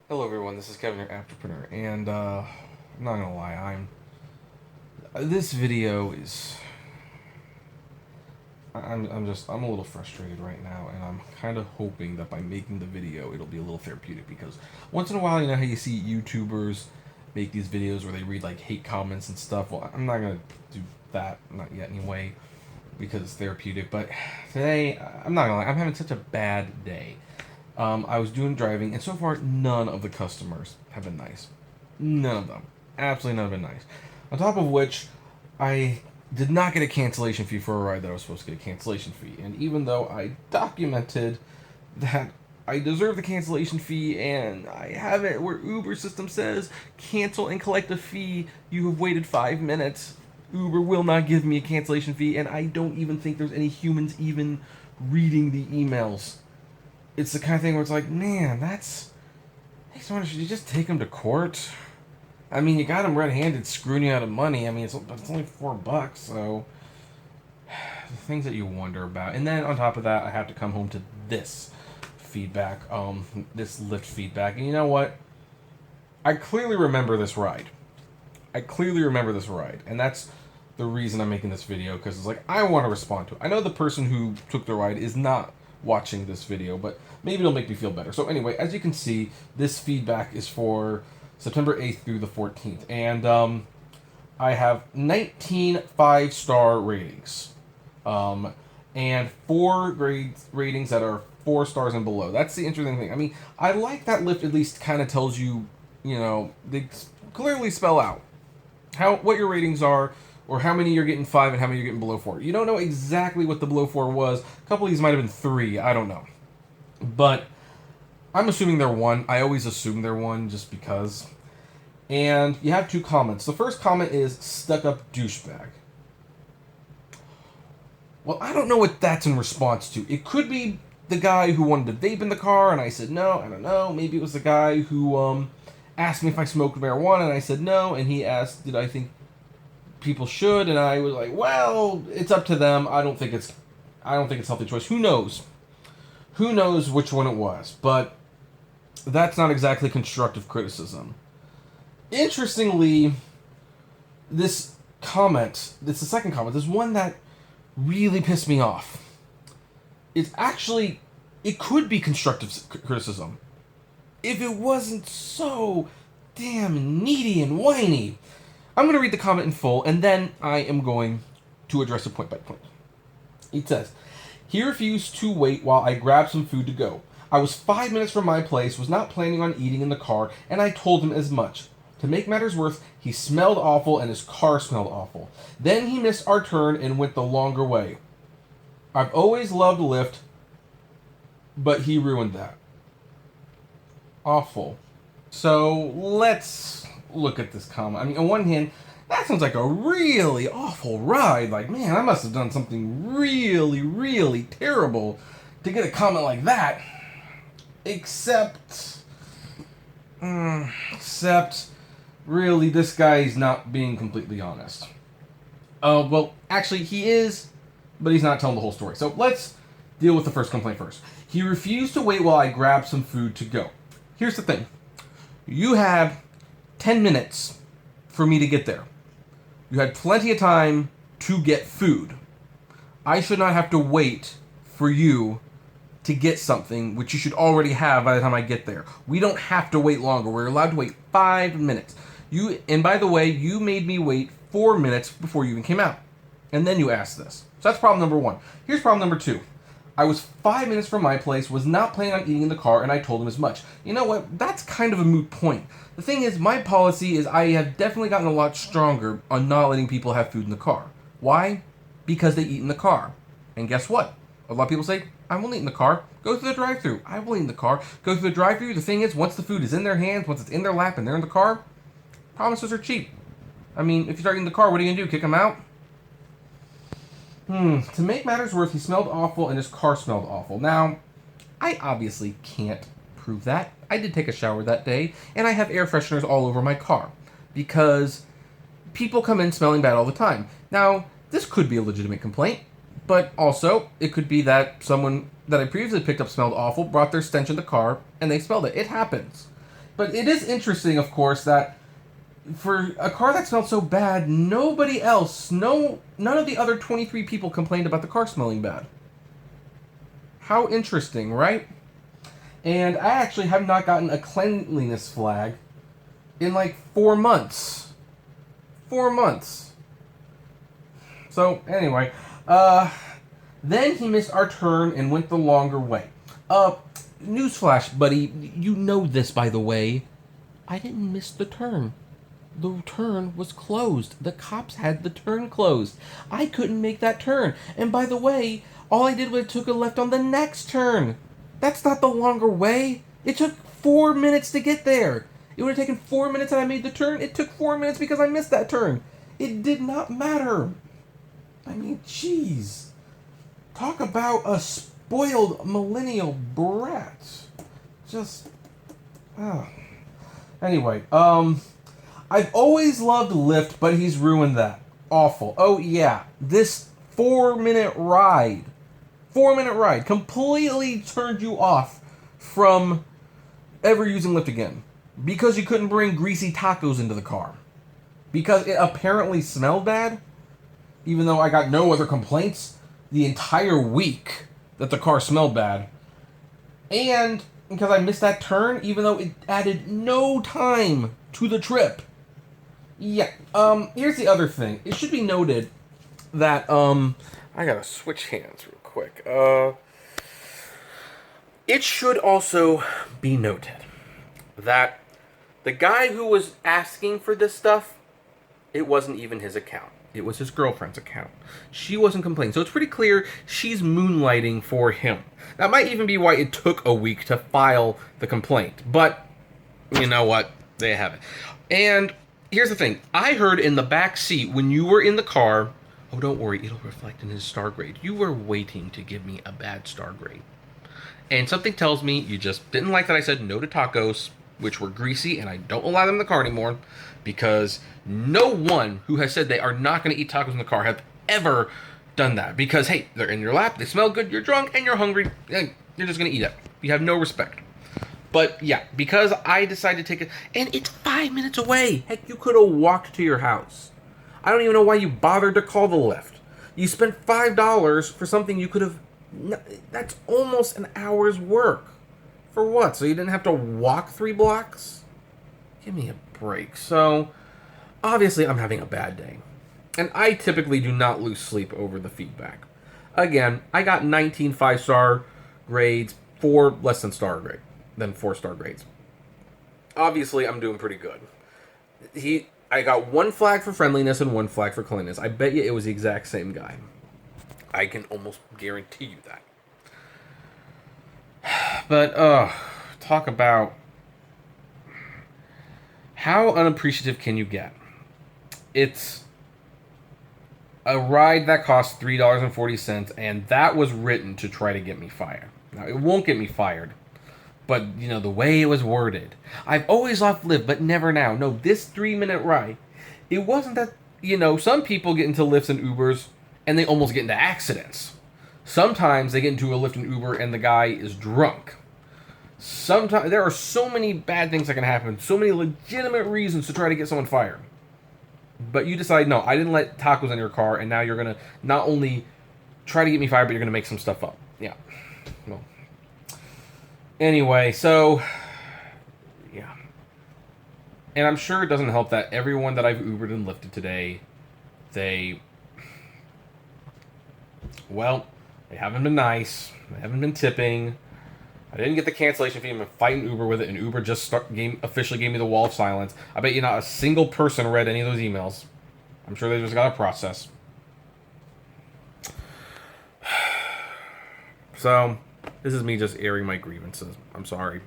Hello everyone, this is Kevin, your entrepreneur, and I'm not gonna lie, this video is, I'm a little frustrated right now, and I'm kind of hoping that by making the video, it'll be a little therapeutic, because once in a while, you know how you see YouTubers make these videos where they read, like, hate comments and stuff. Well, I'm not gonna do that, not yet anyway, because it's therapeutic, but today, I'm not gonna lie, I'm having such a bad day. I was doing driving, and so far, none of the customers have been nice. None of them. Absolutely none have been nice. On top of which, I did not get a cancellation fee for a ride that I was supposed to get a cancellation fee. And even though I documented that I deserve the cancellation fee and I have it where Uber system says cancel and collect a fee, you have waited 5 minutes. Uber will not give me a cancellation fee, and I don't even think there's any humans even reading the emails. It's the kind of thing where it's like, man, that's. Hey, someone, should you just take him to court? I mean, you got him red-handed, screwing you out of money. I mean, it's only $4, so the things that you wonder about. And then on top of that, I have to come home to this feedback, this Lyft feedback. And you know what? I clearly remember this ride. And that's the reason I'm making this video, because it's like I want to respond to it. I know the person who took the ride is not watching this video, but maybe it'll make me feel better. So anyway, as you can see, this feedback is for September 8th through the 14th, and I have 19 5-star ratings, and 4 ratings that are 4 stars and below. That's the interesting thing. I mean, I like that Lyft at least kind of tells you, you know, they clearly spell out what your ratings are, or how many you're getting 5 and how many you're getting below 4. You don't know exactly what the below 4 was. A couple of these might have been 3. I don't know. But I'm assuming they're 1. I always assume they're 1 just because. And you have 2 comments. The first comment is stuck up douchebag. Well, I don't know what that's in response to. It could be the guy who wanted to vape in the car, and I said no. I don't know. Maybe it was the guy who asked me if I smoked marijuana, and I said no. And he asked, did I think people should, and I was like, well, it's up to them. I don't think it's healthy choice. Who knows which one it was, but that's not exactly constructive criticism. Interestingly, this the second comment, there's one that really pissed me off. It could be constructive criticism if it wasn't so damn needy and whiny. I'm going to read the comment in full, and then I am going to address it point by point. It says, he refused to wait while I grabbed some food to go. I was 5 minutes from my place, was not planning on eating in the car, and I told him as much. To make matters worse, he smelled awful and his car smelled awful. Then he missed our turn and went the longer way. I've always loved Lyft, but he ruined that. Awful. So let's look at this comment. I mean, on one hand, that sounds like a really awful ride. Like, man, I must have done something really, really terrible to get a comment like that. Except, really, this guy's not being completely honest. Oh, well, actually, he is, but he's not telling the whole story. So let's deal with the first complaint first. He refused to wait while I grabbed some food to go. Here's the thing. You had 10 minutes for me to get there. You had plenty of time to get food. I should not have to wait for you to get something which you should already have by the time I get there. We don't have to wait longer. We're allowed to wait 5 minutes. And by the way, you made me wait 4 minutes before you even came out. And then you asked this. So that's problem number 1. Here's problem number 2. I was 5 minutes from my place, was not planning on eating in the car, and I told him as much. You know what? That's kind of a moot point. The thing is, my policy is I have definitely gotten a lot stronger on not letting people have food in the car. Why? Because they eat in the car. And guess what? A lot of people say, I won't eat in the car. Go through the drive-thru. I will eat in the car. Go through the drive-thru. The thing is, once the food is in their hands, once it's in their lap and they're in the car, promises are cheap. I mean, if you start eating in the car, what are you going to do? Kick them out? To make matters worse, he smelled awful and his car smelled awful. Now, I obviously can't prove that. I did take a shower that day, and I have air fresheners all over my car, because people come in smelling bad all the time. Now, this could be a legitimate complaint, but also, it could be that someone that I previously picked up smelled awful, brought their stench in the car, and they smelled it. It happens. But it is interesting, of course, that for a car that smelled so bad, none of the other 23 people complained about the car smelling bad. How interesting, right? And I actually have not gotten a cleanliness flag in like 4 months. 4 months. So, anyway, then he missed our turn and went the longer way. Newsflash, buddy, you know this, by the way. I didn't miss the turn. The turn was closed. The cops had the turn closed. I couldn't make that turn. And by the way, all I did was took a left on the next turn. That's not the longer way. It took 4 minutes to get there. It would have taken 4 minutes and I made the turn. It took 4 minutes because I missed that turn. It did not matter. I mean, jeez. Talk about a spoiled millennial brat. Just, Anyway, I've always loved Lyft, but he's ruined that. Awful. Oh, yeah. This 4-minute ride. 4-minute ride completely turned you off from ever using Lyft again. Because you couldn't bring greasy tacos into the car. Because it apparently smelled bad. Even though I got no other complaints the entire week that the car smelled bad. And because I missed that turn, even though it added no time to the trip. Yeah, here's the other thing. It should be noted that, I gotta switch hands real quick. It should also be noted that the guy who was asking for this stuff, it wasn't even his account. It was his girlfriend's account. She wasn't complaining. So it's pretty clear she's moonlighting for him. That might even be why it took a week to file the complaint. But, you know what? There you have it. And here's the thing. I heard in the back seat when you were in the car, oh, don't worry, it'll reflect in his star grade. You were waiting to give me a bad star grade. And something tells me you just didn't like that I said no to tacos, which were greasy, and I don't allow them in the car anymore, because no one who has said they are not going to eat tacos in the car have ever done that. Because, hey, they're in your lap, they smell good, you're drunk, and you're hungry, and you're just going to eat it. You have no respect. But, yeah, because I decided to take it, and it's 5 minutes away. Heck, you could have walked to your house. I don't even know why you bothered to call the Lyft. You spent $5 for something you could have... That's almost an hour's work. For what? So you didn't have to walk 3 blocks? Give me a break. So, obviously I'm having a bad day. And I typically do not lose sleep over the feedback. Again, I got 19 5-star grades, 4 less than 4-star grades. Obviously, I'm doing pretty good. I got 1 flag for friendliness and 1 flag for cleanliness. I bet you it was the exact same guy. I can almost guarantee you that. But, talk about how unappreciative can you get? It's a ride that costs $3.40, and that was written to try to get me fired. Now, it won't get me fired, but, you know, the way it was worded. I've always loved Lyft, but never now. No, this 3-minute ride, it wasn't that, you know, some people get into Lyfts and Ubers, and they almost get into accidents. Sometimes they get into a Lyft and Uber, and the guy is drunk. Sometimes there are so many bad things that can happen, so many legitimate reasons to try to get someone fired. But you decide, no, I didn't let tacos in your car, and now you're going to not only try to get me fired, but you're going to make some stuff up. Yeah. Well. Anyway, so, yeah. And I'm sure it doesn't help that everyone that I've Ubered and Lyfted today, they haven't been nice. They haven't been tipping. I didn't get the cancellation fee. I'm fighting Uber with it, and Uber just officially gave me the wall of silence. I bet you not a single person read any of those emails. I'm sure they just got a process. So, this is me just airing my grievances. I'm sorry.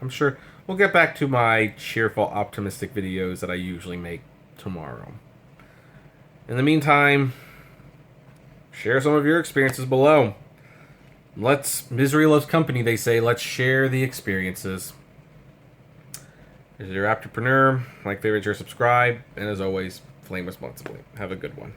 I'm sure we'll get back to my cheerful, optimistic videos that I usually make tomorrow. In the meantime, share some of your experiences below. Misery loves company, they say. Let's share the experiences. This is your Aptpreneur. Like, favorite, share, subscribe. And as always, flame responsibly. Have a good one.